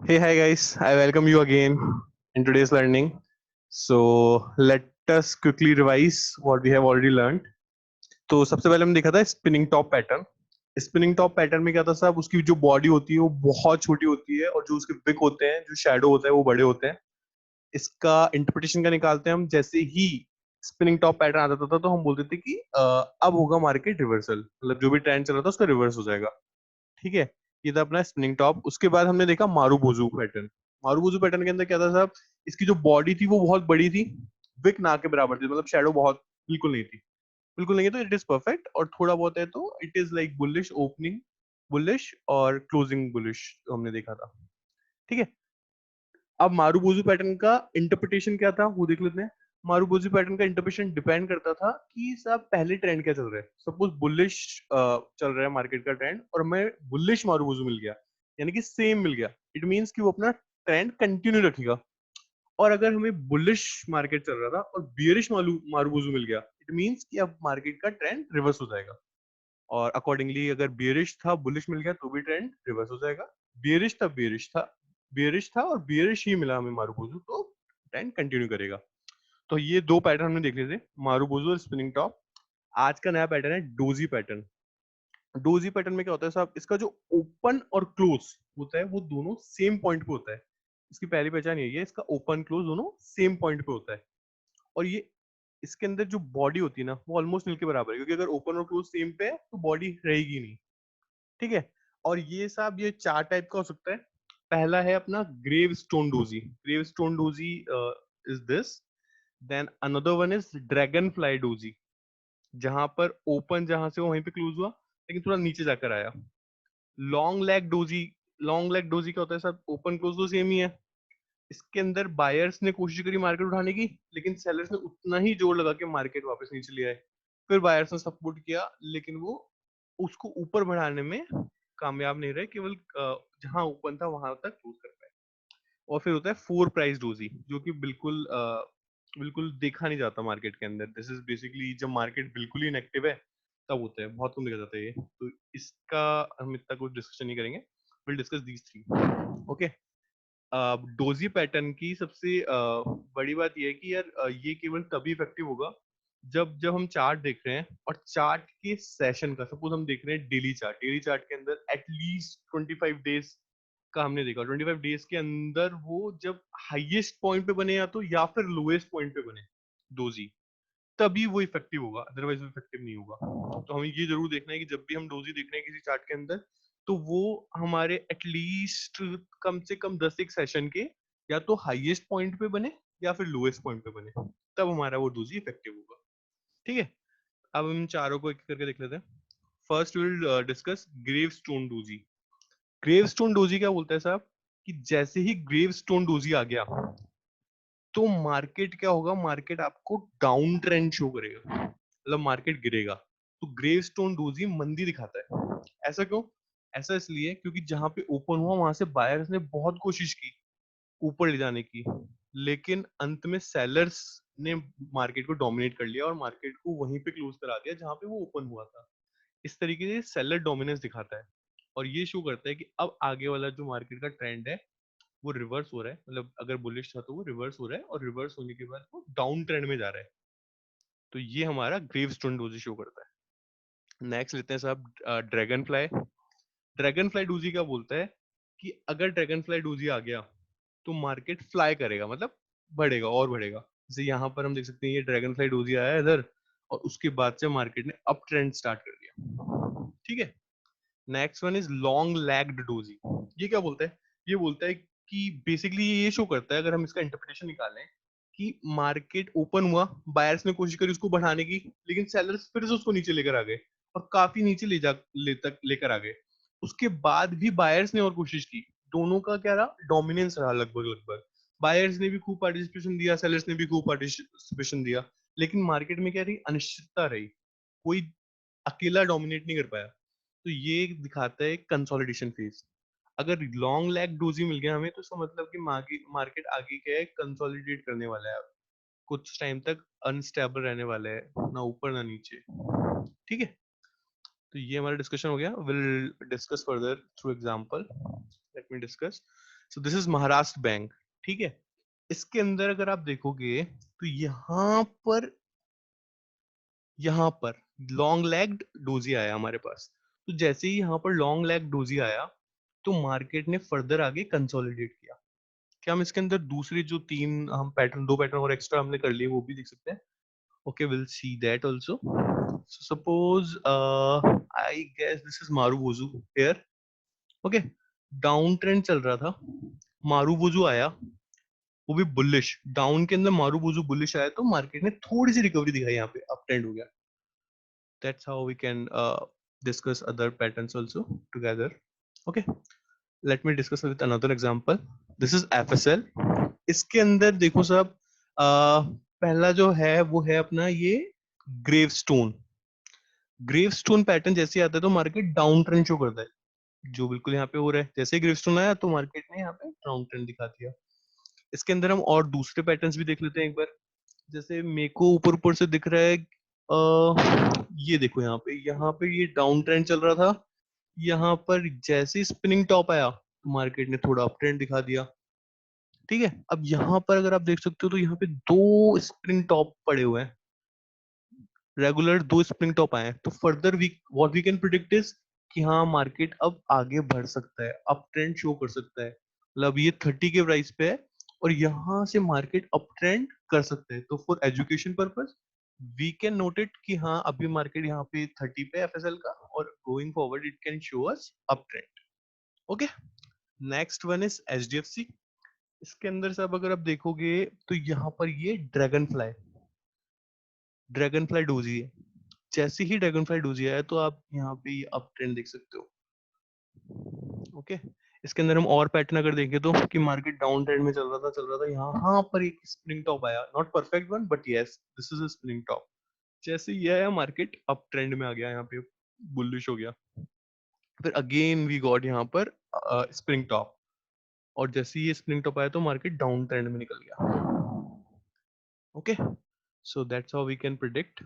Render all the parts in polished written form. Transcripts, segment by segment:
Hey, hi guys. I welcome you again in today's learning. So let us quickly revise what we have already learned. तो सबसे पहले हमने देखा था spinning top pattern. Spinning top pattern में क्या था साहब, उसकी जो बॉडी होती है वो बहुत छोटी होती है और जो उसके विक होते हैं, जो शैडो होता है वो बड़े होते हैं। इसका इंटरप्रिटेशन का निकालते हैं हम। जैसे ही स्पिनिंग टॉप पैटर्न आता था तो हम बोलते थे कि अब होगा मार्केट रिवर्सल, मतलब जो भी ट्रेंड चल रहा था उसका रिवर्स हो जाएगा। ठीक है, ये था अपना स्पिनिंग टॉप। उसके बाद हमने देखा मारूबोजू पैटर्न। मारूबोजू पैटर्न के अंदर क्या था साहब, इसकी जो बॉडी थी वो बहुत बड़ी थी, विक ना के बराबर थी, मतलब शैडो बहुत बिल्कुल नहीं थी। बिल्कुल नहीं है तो इट इज परफेक्ट, और थोड़ा बहुत है तो it is like bullish opening, bullish और क्लोजिंग बुलिश हमने देखा था। ठीक है, अब मारूबोजू पैटर्न का इंटरप्रिटेशन क्या था वो देख लेते हैं। मारूबोजू पैटर्न का इंटरप्रिटेशन डिपेंड करता था कि साहब पहले ट्रेंड क्या चल रहा है। सपोज बुलिश चल रहा है मार्केट का ट्रेंड और मैं बुलिश मारूबोजू मिल गया, यानी कि सेम मिल गया, इट मींस कि वो अपना ट्रेंड कंटिन्यू रखेगा। और अगर हमें बुलिश मार्केट चल रहा था और बियरिश मारूबोजू मिल गया, इट मींस कि अब मार्केट का ट्रेंड रिवर्स हो जाएगा। और अकॉर्डिंगली अगर बियरिश था बुलिश मिल गया तो भी ट्रेंड रिवर्स हो जाएगा। बियरिश था और बियरिश ही मिला हमें मारूबोजू, तो ट्रेंड कंटिन्यू करेगा। तो ये दो पैटर्न हमने देख लिए थे, मारूबोजू और स्पिनिंग टॉप। आज का नया पैटर्न है डोजी पैटर्न। डोजी पैटर्न में क्या होता है साहब, इसका जो ओपन और क्लोज होता है वो दोनों सेम पॉइंट पे होता है। इसकी पहली पहचान यही है, इसका ओपन क्लोज दोनों सेम पॉइंट पे होता है। और ये इसके अंदर जो बॉडी होती है ना वो ऑलमोस्ट नील के बराबर है, क्योंकि अगर ओपन और क्लोज सेम पे है तो बॉडी रहेगी नहीं। ठीक है, और ये साहब ये चार टाइप का हो सकता है। पहला है अपना gravestone doji. Gravestone doji is this. Then another one is dragonfly doji, जहां पर ओपन जहां से वो वहीं पे क्लोज हुआ लेकिन थोड़ा नीचे जाकर आया। Long leg doji. Long leg doji क्या होता है सर, ओपन क्लोज तो सेम ही है। इसके अंदर बायर्स ने कोशिश करी मार्केट उठाने की, लेकिन सेलर्स ने उतना ही जोर लगा के मार्केट वापस नीचे ले आए। फिर बायर्स ने सपोर्ट किया, लेकिन वो उसको ऊपर बढ़ाने में कामयाब नहीं रहे, केवल जहां ओपन था वहां तक क्लोज कर पाए। और फिर होता है फोर प्राइस डोजी, जो कि बिल्कुल बिल्कुल देखा नहीं जाता मार्केट के अंदर। दिस इज बेसिकली जब मार्केट बिल्कुल ही इनएक्टिव है तब होता है, बहुत कम देखा जाता है ये। तो इसका हम इतना कुछ डिस्कशन नहीं करेंगे, will discuss these three. Okay, doji pattern की सबसे बड़ी बात यह है कि यार ये केवल तभी इफेक्टिव होगा जब जब हम चार्ट देख रहे हैं, और चार्ट के सेशन का सपोज हम देख रहे हैं डेली चार्ट। डेली चार्ट के अंदर एटलीस्ट 25 डेज का हमने देखा, 25 डेज के अंदर वो जब हाईएस्ट पॉइंट पे बने या तो या फिर लोएस्ट पॉइंट पे बने डोजी, तभी वो इफेक्टिव होगा, अदरवाइज वो इफेक्टिव नहीं होगा। तो हमें ये जरूर देखना है कि जब भी हम डोजी देख रहे हैं किसी चार्ट के अंदर, तो वो हमारे एटलीस्ट कम से कम 10 एक सेशन के या तो हाईएस्ट पॉइंट पे बने या फिर लोएस्ट पॉइंट पे बने, तब हमारा वो डोजी इफेक्टिव होगा। ठीक है, अब हम चारों को एक एक करके देख लेते हैं। First will discuss gravestone doji. Gravestone doji क्या बोलता है साहब, कि जैसे ही ग्रेव स्टोन डोजी आ गया तो मार्केट क्या होगा, मार्केट आपको डाउन ट्रेंड शो करेगा, मतलब मार्केट गिरेगा। तो ग्रेव स्टोन डोजी मंदी दिखाता है। ऐसा क्यों? ऐसा इसलिए क्योंकि जहां पे ओपन हुआ वहां से बायर्स ने बहुत कोशिश की ऊपर ले जाने की, लेकिन अंत में सेलर्स ने मार्केट को डोमिनेट कर लिया और मार्केट को वहीं पे क्लोज करा दिया जहां पे वो ओपन हुआ था। इस तरीके से सेलर डोमिनेंस दिखाता है, और ये शो करता है कि अब आगे वाला जो मार्केट का ट्रेंड है वो रिवर्स हो रहा है। मतलब अगर बुलिश था तो वो रिवर्स हो रहा है, और रिवर्स होने के बाद वो डाउन ट्रेंड में जा रहा है। तो ये हमारा ग्रेव स्टोन डोजी शो करता है। नेक्स्ट लेते हैं साहब dragon fly. Dragon fly doji क्या बोलता है, कि अगर ड्रैगन फ्लाई डोजी आ गया तो मार्केट फ्लाई करेगा, मतलब बढ़ेगा और बढ़ेगा। जैसे यहाँ पर हम देख सकते हैं ये ड्रैगन फ्लाई डोजी आया है इधर, और उसके बाद से मार्केट ने अप ट्रेंड स्टार्ट कर दिया। ठीक है, next one is long lagged doji. ये क्या बोलता है, ये बोलता है कि बेसिकली ये शो करता है, अगर हम इसका इंटरप्रिटेशन निकालें, कि मार्केट ओपन हुआ, बायर्स ने कोशिश करी उसको बढ़ाने की, लेकिन सेलर्स फिर से उसको नीचे लेकर आ गए और काफी नीचे तक लेकर आ गए। उसके बाद भी बायर्स ने और कोशिश की। दोनों का क्या रहा, डोमिनेंस रहा लगभग लगभग। बायर्स ने भी खूब पार्टिसिपेशन दिया, सेलर्स ने भी खूब पार्टिसिपेशन दिया, लेकिन मार्केट में क्या रही, अनिश्चितता रही। कोई अकेला डोमिनेट नहीं कर पाया। तो ये दिखाता है कंसोलिडेशन फेज। अगर लॉन्ग लैग डोजी मिल गया हमें तो इसका मतलब कि मार्केट आगे क्या है, कंसोलिडेट करने वाला है। कुछ टाइम तक अनस्टेबल रहने वाला है, ना ऊपर ना नीचे। ठीक है, तो ये हमारा डिस्कशन हो गया। Will discuss further through example. Let me discuss so this is Maharashtra bank, ठीक है। इसके अंदर अगर आप देखोगे तो यहाँ पर लॉन्ग लेग्ड डोजी आया हमारे पास। तो जैसे ही यहाँ पर लॉन्ग लेग डोजी आया तो मार्केट ने फर्दर आगे कंसोलिडेट किया। क्या हम इसके अंदर दूसरी जो तीन हम पैटर्न, दो पैटर्न और एक्स्ट्रा हमने कर लिए वो भी देख सकते हैं? Okay, we'll see that also. So suppose I guess this is Marubozu here. Okay, down trend चल रहा था, मारूबोजू आया, वो भी बुलिश। डाउन के अंदर मारूबोजू बुलिश आया तो मार्केट ने थोड़ी सी रिकवरी दिखाई, यहाँ पे अप ट्रेंड हो गया। That's how we can discuss other patterns also together. Okay, let me discuss with another example. This is FSL. इसके अंदर देखो साहब, पहला जो है वो है अपना ये ग्रेवस्टोन। ग्रेवस्टोन पैटर्न जैसे आता है तो मार्केट डाउन ट्रेंड शो करता है, जो बिल्कुल यहाँ पे हो रहा है। जैसे ग्रेवस्टोन आया तो मार्केट ने यहाँ पे डाउन ट्रेंड दिखा दिया। इसके अंदर हम और दूसरे पैटर्न्स भी देख लेते हैं एक बार। जैसे मेको ऊपर ऊपर से दिख रहा है, ये देखो यहाँ पे ये डाउन ट्रेंड चल रहा था। यहाँ पर जैसे स्पिनिंग टॉप आया तो मार्केट ने थोड़ा अप ट्रेंड दिखा दिया, ठीक है। अब यहाँ पर अगर आप देख सकते हो तो यहाँ पे दो स्प्रिंग टॉप पड़े हुए हैं, रेगुलर दो स्प्रिंग टॉप आए हैं। तो further we what we can predict is कि हाँ मार्केट अब आगे बढ़ सकता है, अप ट्रेंड शो कर सकता है। मतलब ये 30 के प्राइस पे है और यहाँ से मार्केट अप ट्रेंड कर सकता है। तो for education purpose we can note it कि हाँ अभी मार्केट यहाँ पे 30 पे एफएसएल का, और going forward it can show us up trend. Okay, next one is HDFC. इसके अंदर सब अगर आप देखोगे तो यहाँ पर ये ड्रैगन फ्लाई डोजी है। जैसे ही ड्रैगन फ्लाई डोजी आया तो आप यहाँ पे अप ट्रेंड देख सकते हो। ओके, इसके अंदर हम और पैटर्न अगर देखें तो कि मार्केट डाउन ट्रेंड में चल रहा था यहाँ पर एक स्प्रिंग टॉप आया, not perfect one but yes this is a spring top. जैसे ये आया मार्केट अप ट्रेंड में आ गया, यहाँ पे बुलिश हो गया। फिर अगेन वी गॉट यहाँ पर स्प्रिंग टॉप, और जैसे ये स्प्रिंग टॉप आया तो मार्केट डाउन ट्रेंड में निकल गया। Okay, so that's how we can predict.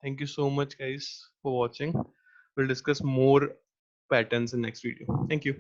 Thank you so much guys for watching. We'll discuss more patterns in next video. Thank you.